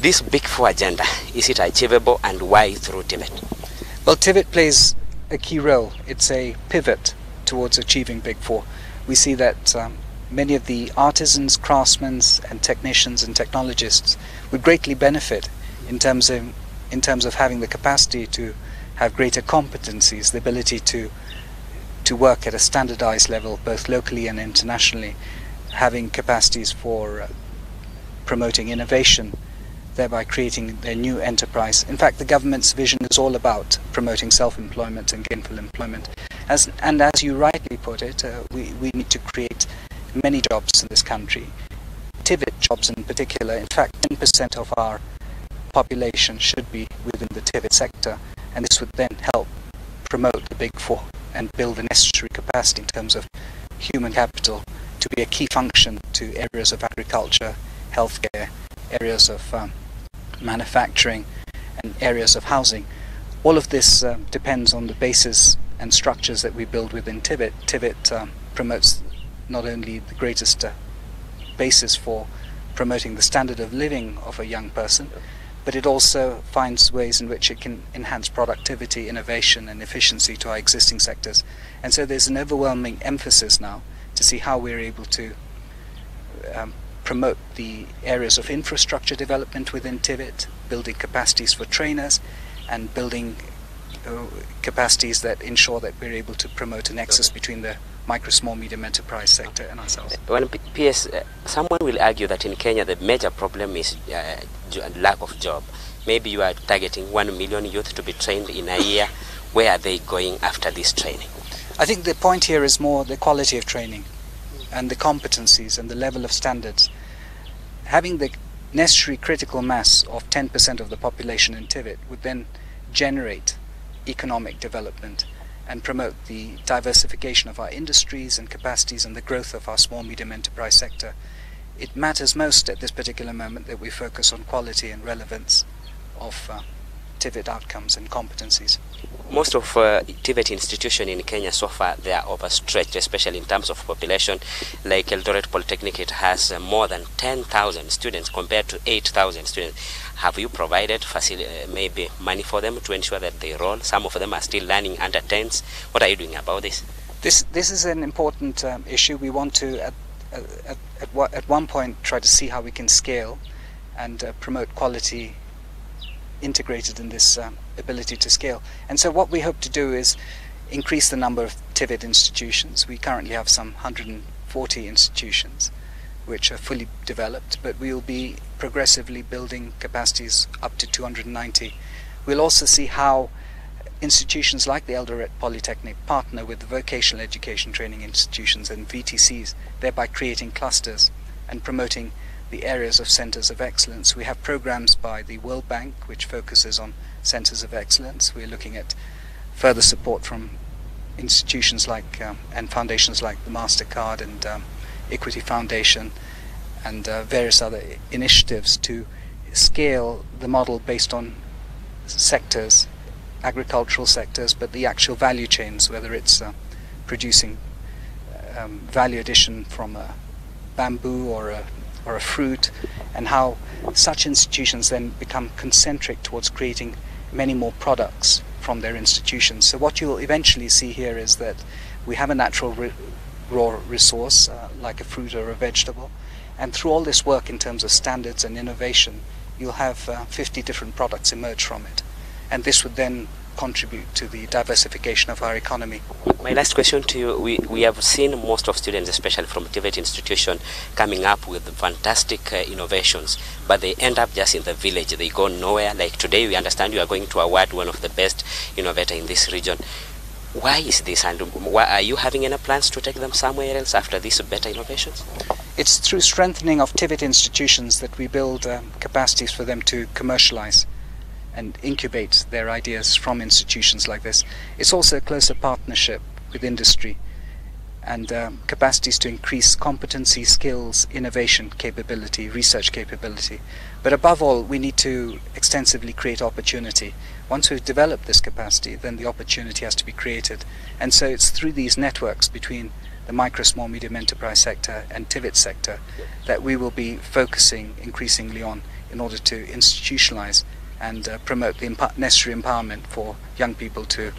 This Big Four agenda, is it achievable, and why through TVET? Well, TVET plays a key role. It's a pivot towards achieving Big Four. We see that many of the artisans, craftsmen and technicians and technologists would greatly benefit in terms of having the capacity to have greater competencies, the ability to work at a standardized level both locally and internationally, having capacities for promoting innovation, thereby creating their new enterprise. In fact, the government's vision is all about promoting self-employment and gainful employment. As you rightly put it, we need to create many jobs in this country, TVET jobs in particular. In fact, 10% of our population should be within the TVET sector, and this would then help promote the Big Four and build the necessary capacity in terms of human capital to be a key function to areas of agriculture, healthcare, areas of manufacturing and areas of housing. All of this depends on the basis and structures that we build within TVET. TVET promotes not only the greatest basis for promoting the standard of living of a young person, but it also finds ways in which it can enhance productivity, innovation and efficiency to our existing sectors. And so there's an overwhelming emphasis now to see how we're able to promote the areas of infrastructure development within TVET, building capacities for trainers and building capacities that ensure that we're able to promote a nexus between the micro, small, medium enterprise sector and ourselves. Well, PS, someone will argue that in Kenya the major problem is lack of job. Maybe you are targeting 1 million youth to be trained in a year. Where are they going after this training? I think the point here is more the quality of training and the competencies and the level of standards. Having the necessary critical mass of 10% of the population in TVET would then generate economic development and promote the diversification of our industries and capacities and the growth of our small medium enterprise sector. It matters most at this particular moment that we focus on quality and relevance of TVET outcomes and competencies. Most of TVET institutions in Kenya so far, they are overstretched, especially in terms of population. Like Eldoret Polytechnic, it has more than 10,000 students compared to 8,000 students. Have you provided maybe money for them to ensure that they roll? Some of them are still learning under 10s. What are you doing about this? This is an important issue. We want to, at one point, try to see how we can scale and promote quality integrated in this ability to scale. And so what we hope to do is increase the number of TVET institutions. We currently have some 140 institutions which are fully developed, but we will be progressively building capacities up to 290. We'll also see how institutions like the Eldoret Polytechnic partner with the vocational education training institutions and VTCs, thereby creating clusters and promoting the areas of centers of excellence. We have programs by the World Bank which focuses on centers of excellence. We're looking at further support from institutions like and foundations like the MasterCard and Equity Foundation and various other initiatives to scale the model based on sectors, agricultural sectors, but the actual value chains, whether it's producing value addition from a bamboo or a fruit, and how such institutions then become concentric towards creating many more products from their institutions. So what you'll eventually see here is that we have a natural raw resource like a fruit or a vegetable, and through all this work in terms of standards and innovation, you'll have 50 different products emerge from it, and this would then contribute to the diversification of our economy. My last question to you, we have seen most of students, especially from TVET institution, coming up with fantastic innovations, but they end up just in the village. They go nowhere. Like today, we understand you are going to award one of the best innovator in this region. Why is this, and why are you having any plans to take them somewhere else after these better innovations? It's through strengthening of TVET institutions that we build capacities for them to commercialize and incubate their ideas from institutions like this. It's also a closer partnership with industry and capacities to increase competency, skills, innovation capability, research capability. But above all, we need to extensively create opportunity. Once we've developed this capacity, then the opportunity has to be created. And so it's through these networks between the micro, small, medium enterprise sector and TVET sector that we will be focusing increasingly on in order to institutionalize and promote the necessary empowerment for young people to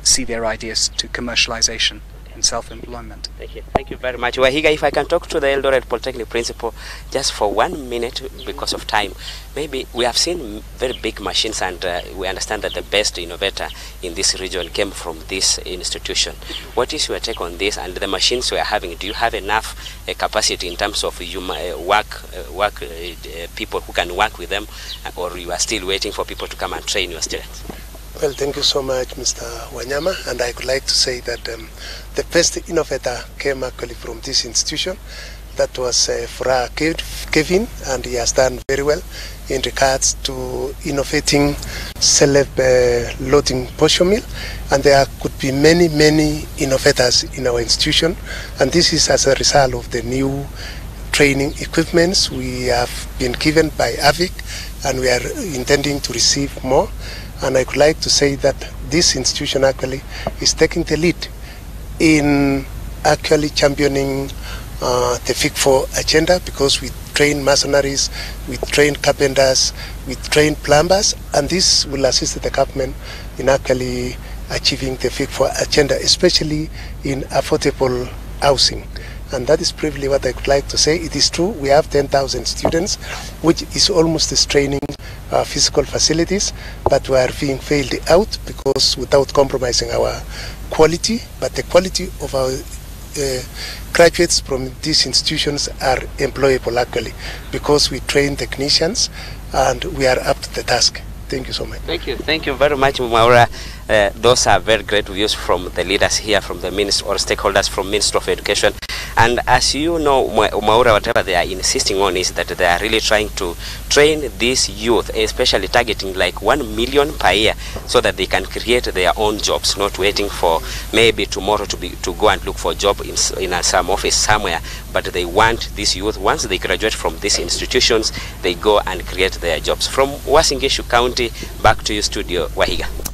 see their ideas to commercialization and self-employment. Thank you very much. Wahiga, if I can talk to the Eldoret Polytechnic principal just for 1 minute because of time. Maybe we have seen very big machines, and we understand that the best innovator in this region came from this institution. What is your take on this and the machines we are having? Do you have enough capacity in terms of people who can work with them, or you are still waiting for people to come and train your students? Well, thank you so much, Mr. Wanyama, and I would like to say that the best innovator came actually from this institution. That was Fra Kevin, and he has done very well in regards to innovating self-loading posture mill, and there could be many innovators in our institution, and this is as a result of the new training equipments we have been given by AVIC, and we are intending to receive more. And I would like to say that this institution actually is taking the lead in actually championing the FIG 4 agenda, because we train mercenaries, we train carpenters, we train plumbers, and this will assist the government in actually achieving the FIG 4 agenda, especially in affordable housing. And that is briefly what I would like to say. It is true, we have 10,000 students, which is almost straining physical facilities, but we are being failed out because without compromising our quality, but the quality of our graduates from these institutions are employable actually, because we train technicians and we are up to the task. Thank you so much. Thank you very much, Maura. Those are very great views from the leaders here, from the minister or stakeholders from Ministry of Education. And as you know, Maura, whatever they are insisting on is that they are really trying to train this youth, especially targeting like 1 million per year, so that they can create their own jobs, not waiting for maybe tomorrow to go and look for a job in some office somewhere. But they want this youth, once they graduate from these institutions, they go and create their jobs. From Uasin Gishu County, back to you, Studio Wahiga.